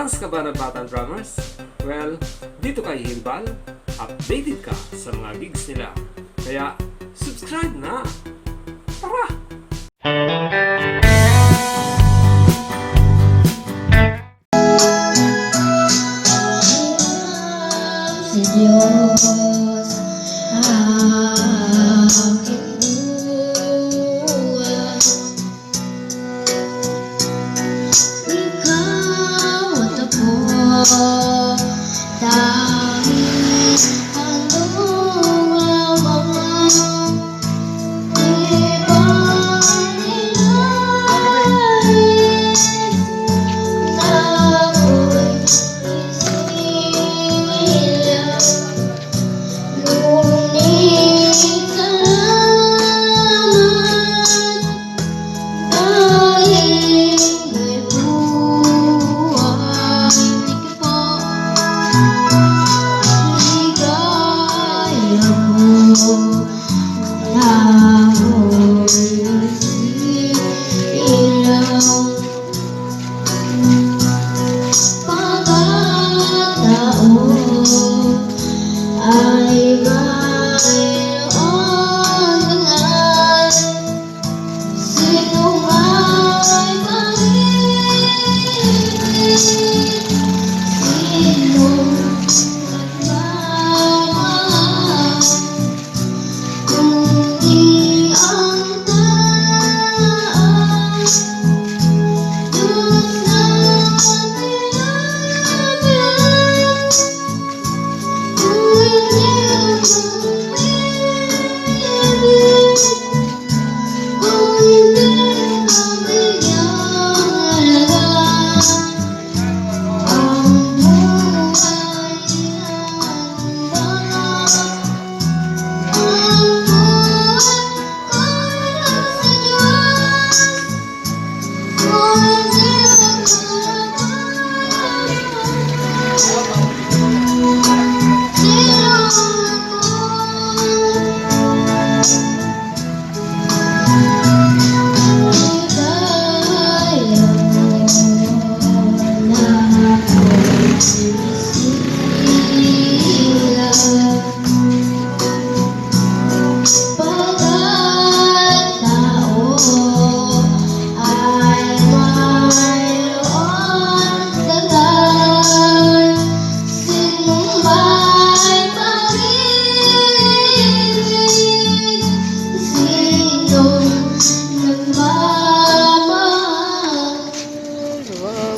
Mas kabanat-batan drummers? Well, dito kay Himbal, updated ka sa mga gigs nila. Kaya, subscribe na! Tara! Si Diyos aking buwan, ikaw at ako, tanging handong lamang, ibang nilais na ako'y isinilang. Ngunit salamat dahil may buhay. Thank you po. Ligaya mo na ako'y isilang. Pagkataon ay mayroon dengan sino may pag-ibig, sino nagmamahal, kundi ang taas Diyos na pinagyan. Kung hindi ka bigyang halaga, ang buhay handa. Ang buhay ko'y nasa Diyos, kung hindi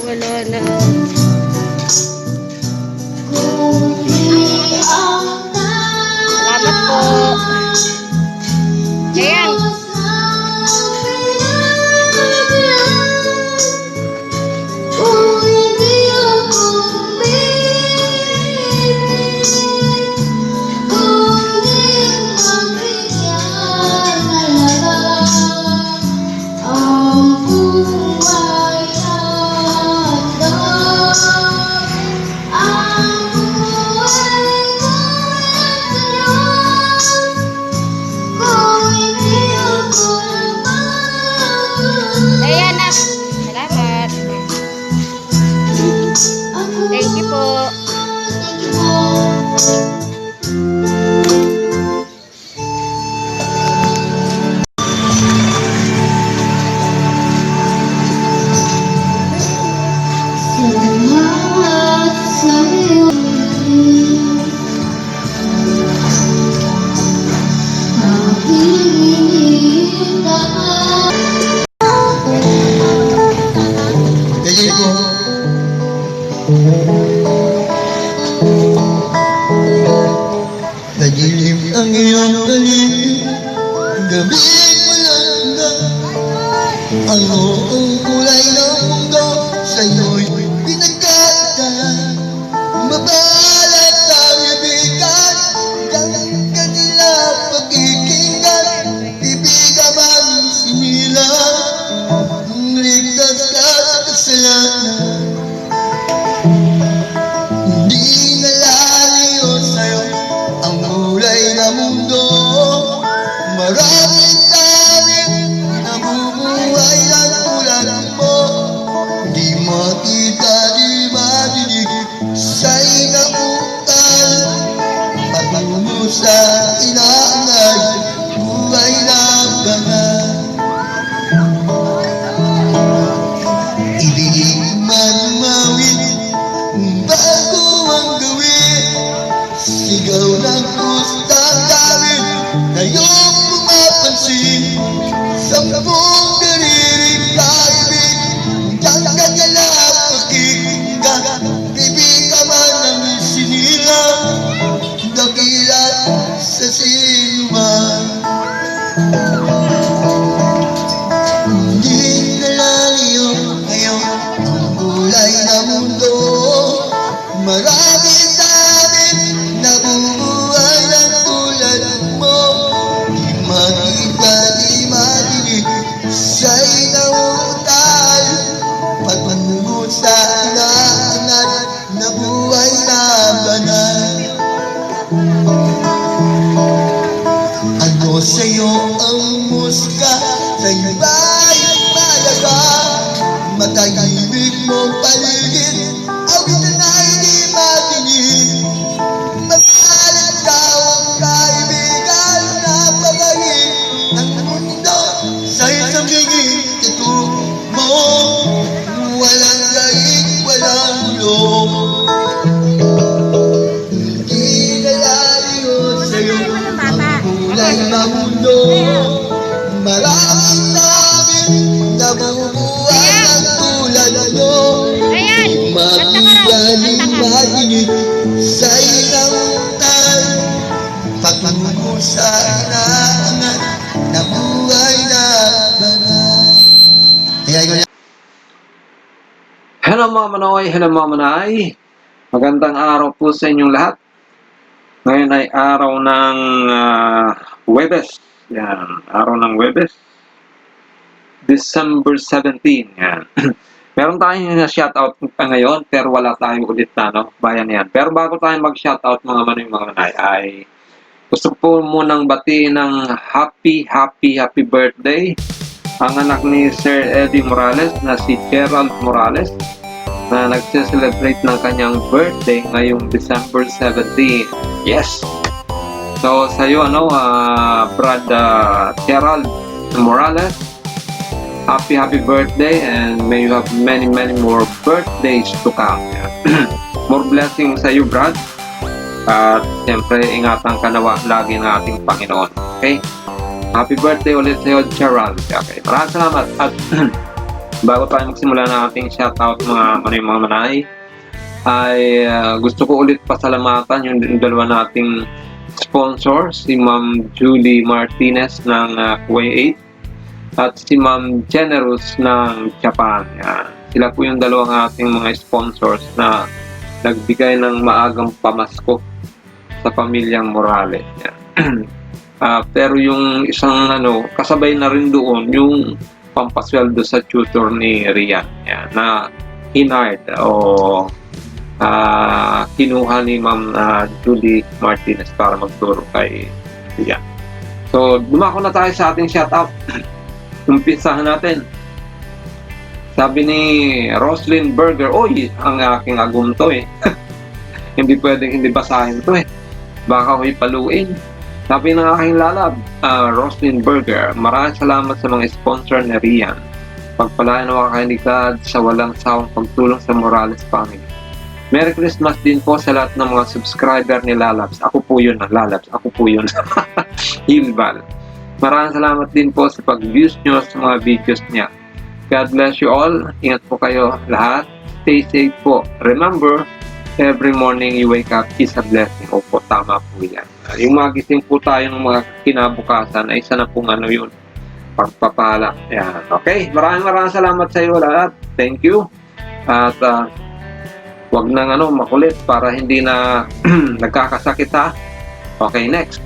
wala na. Salamat po. Ayan. Kung hindi ako umibig, kung di mabigyan halaga, ang buhay handa. Ang buhay ko'y nasa Diyos, kung hindi ako naman. Ayan na. Salamat. Thank you po. Thank you po. Salamat sa'yo, aking initaan. Sige po. Nagilim ang iyong paligid, gabi malangga. Ang buong kulay ng mundo sa'yo'y pinagkata. Mabalat ang ibigan, ang kanila pagkikinggan. Ibigan man sinilang, ligtas ka sa kasalanan. mong paligid, awitin na hindi matinig. Magpalit ka ang kaibigan, napakahit ng mundo sa isang higit ito mo. Walang daig, walang ulong, hindi nalalayo sa'yo ang kulay na mundo. Maraming nabubuhay ng tulad nyo. Ayan! Magigaling maginig sa inautan, pagmamahal sa inaangat na buhay na banal. Hello mga manoy, hello mga manay. Magandang araw po sa inyong lahat. Ngayon ay araw ng Huwebes. Yan, araw ng Huwebes. December 17. Yan. Meron tayong shoutout ngayon, pero wala tayong ulit na, no? Bayan yan. Pero bago tayo mag-shoutout mga manoy, mga manay, ay gusto po munang batiin ng happy birthday ang anak ni Sir Eddie Morales na si Gerald Morales na nagse-celebrate ng kanyang birthday ngayong December 17. Yes! So, sa'yo, Brad Gerald Morales, happy birthday and may you have many more birthdays to come. More blessings sa'yo, Brad. At siyempre, ingatan ka nawa lagi ng ating Panginoon. Okay? Happy birthday ulit sa'yo, Gerald. Okay, maraming salamat. At bago tayo magsimula ng ating shoutout mga manay, ay gusto ko ulit pasalamatan yung dalawa nating sponsor, si Ma'am Julie Martinez ng Kuwait at si Ma'am Generous ng Japan. Yan. Sila po yung dalawang ating mga sponsors na nagbigay ng maagang pamasko sa pamilyang Morales. Yan. Pero yung isang kasabay na rin doon yung pampasweldo sa tutor ni Rian, yan, na hinard o kinuha ni Ma'am Julie Martinez para magturo kay Rian. So, dumako na tayo sa ating shoutout. Umpisahan natin. Sabi ni Roslyn Berger, oy, ang aking agum to eh. Hindi pwedeng hindi basahin to eh. Baka ako'y paluin. Sabi ng aking lalab, Roslyn Berger, maraming salamat sa mga sponsor ni Rian. Pagpalain na makakanigad sa walang sawang pagtulong sa Morales family. Merry Christmas din po sa lahat ng mga subscriber ni Lalabs. Ako po yun, Lalabs. Ako po yun. Hilbal. Maraming salamat din po sa pag-views nyo sa mga videos niya. God bless you all. Ingat po kayo lahat. Stay safe po. Remember, every morning you wake up is a blessing. Opo, tama po yan. Yung magising po tayo ng mga kinabukasan ay isa na pong yun. Pagpapala. Yan. Okay, maraming salamat sa iyo lahat. Thank you. At wag nang makulit para hindi na nagkakasakit ha. Okay, next.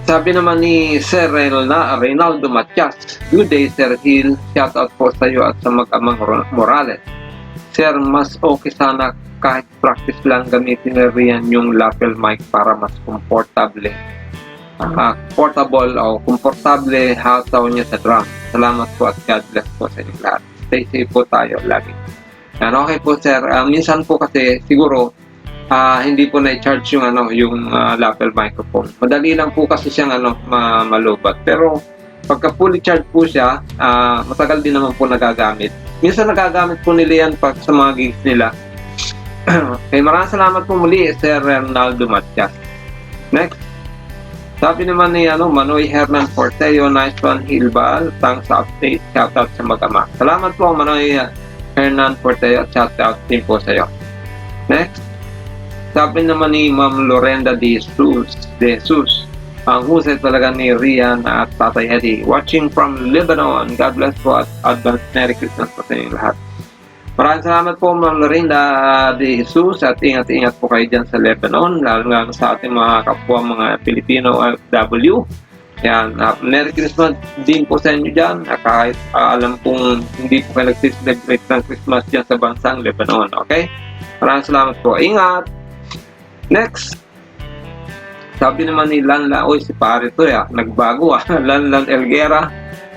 Sabi naman ni Sir Reynaldo Matias, good day Sir Hill, shout out po sa iyo at sa mag-amang Morales. Sir, mas okay sana kahit practice lang gamitin na riyan yung lapel mic para mas komportable hataw niya sa drum. Salamat po at God bless po sa inyo lahat. Stay safe po tayo lagi. Yan, okay po sir. Minsan po kasi siguro hindi po na-charge yung lapel microphone. Madali lang po kasi siyang malubat. Pero pagka fully charged po siya, matagal din naman po nagagamit. Minsan nagagamit po nila yan pag sa mga gigs nila. Okay, maraming salamat po muli Sir Ronaldo Matias. Next. Sabi naman ni Manoy Hernan Porteo, nice one Hilbal, thanks sa update, shoutout sa mag-ama. Salamat po Manoy Hernan Porteo, shoutout din po sa iyo. Next. Sabi naman ni Ma'am Lorenda de Jesus, ang husay talaga ni Rian at Tatay Eddie, watching from Lebanon. God bless po at advance Merry Christmas po sa inyo lahat. Maraming salamat po Ma'am Lorenda de Jesus at ingat-ingat po kayo dyan sa Lebanon, lalo sa ating mga kapwa mga Pilipino FW. Yan, Merry Christmas din po sa inyo dyan, kahit alam kong hindi po kayo nag-celebrate ng Christmas dyan sa bansang Lebanon. Okay? Maraming salamat po. Ingat! Next! Sabi naman ni Lanla, oy si pare to nagbago Lanlan Elguera,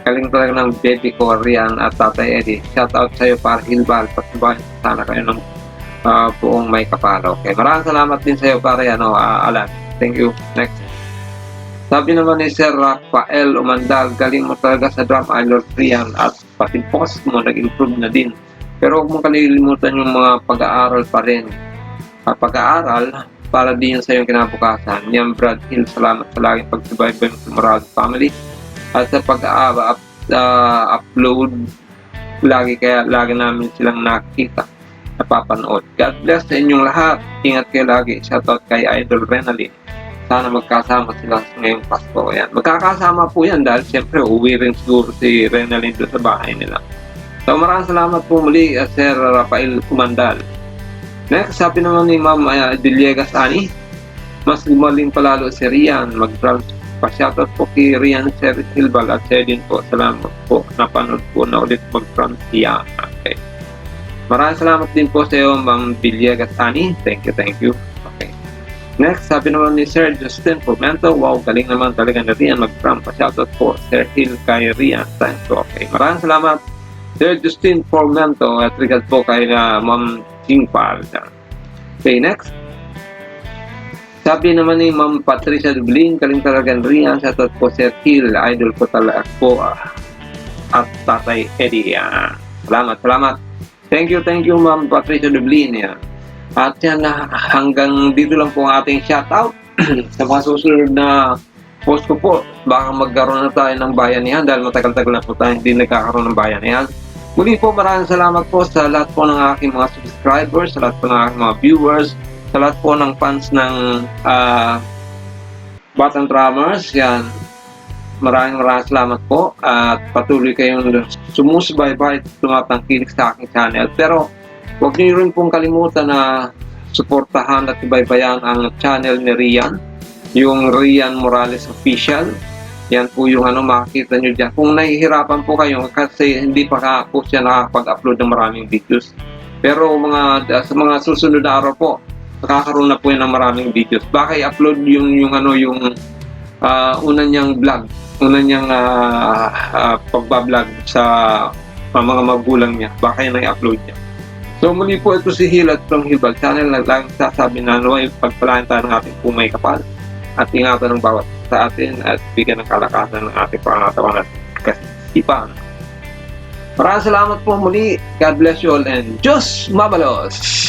Galing talaga ng baby ko, Rian at Tatay Eddie. Shout out sa iyo, para Hilbal. Patubay sana kayo ng buong may kapalo. Okay, maraming salamat din sa iyo, pare Alan. Thank you. Next. Sabi naman ni Sir Rafael Umandal, galing mo talaga sa drum, Idol Rian, at pati post mo nag-improve na din. Pero huwag mong kalilimutan yung mga pag-aaral pa rin. Pag-aaral, para din sa iyong kinabukasan. Yan, Brad Hill, salamat sa laging pagsubaybay sa Morales Family. At sa pag-upload, lagi namin silang nakikita, napapanood. God bless sa inyong lahat. Ingat kayo lagi. Shoutout kay Idol Renalyn. Sana magkasama sila ngayong Pasko. Ayan. Magkakasama po yan dahil siyempre uwi rin siguro si Renalyn doon sa bahay nila. So maraming salamat po muli, Sir Rafael Umandal. Next, sabi naman ni Ma'am Deliegas Ani, mas gumaling palalo si Rian. Pa-shoutout po kay Rian, Sir Hilbal at Sedin po. Salamat po. Napanood po na ulit mag-front siya. Okay. Maraming salamat din po sa iyo, Ma'am Deliegas Ani. Thank you. Okay. Next, sabi naman ni Sir Justin Formento, wow, galing naman talaga na Rian mag-front. Pa-shoutout po, Sir Hill kay Rian. Thanks po. Okay. Maraming salamat, Sir Justin Formento, at regards po kay Ma'am Jingpal. Okay, next. Sabi naman ni Ma'am Patricia Dublin, galing talagang Rian, shoutout po Sir Hill, idol ko talaga po, at Tatay Eddie. Salamat. Thank you Ma'am Patricia Dublin. At yan, hanggang dito lang po ang ating shoutout. Sa mga susunod na post ko po, baka magkaroon na tayo ng bayanihan dahil matagal-tagal na po tayo hindi nagkakaroon ng bayanihan. Muli po, maraming salamat po sa lahat po ng aking mga subscribers, sa lahat po ng aking mga viewers, sa lahat po ng fans ng Batang Drummers. Yan. Maraming salamat po at patuloy kayong sumusubaybay at tumatangkilik sa aking channel. Pero huwag niyo rin pong kalimutan na suportahan at ibaybayan ang channel ni Rian, yung Rian Morales Official. Yan po yung makikita nyo dyan. Kung nahihirapan po kayo kasi hindi pa po siya nakakapag-upload ng maraming videos. Pero sa mga susunod na araw po, nakakaroon na po yan ng maraming videos. Baka i-upload yung una niyang vlog, una niyang pagbablog sa mga magulang niya. Baka yan ang i-upload niya. So muli po, ito si Hill at from Hilbal Channel. Laging sasabi na pagpalain tayo ng ating pumay kapal at ingatan ng bawat sa atin at bigyan ng kalakasan ng ating pangatawan at kasipan. Maraming salamat po muli. God bless you all and Diyos Mabalos!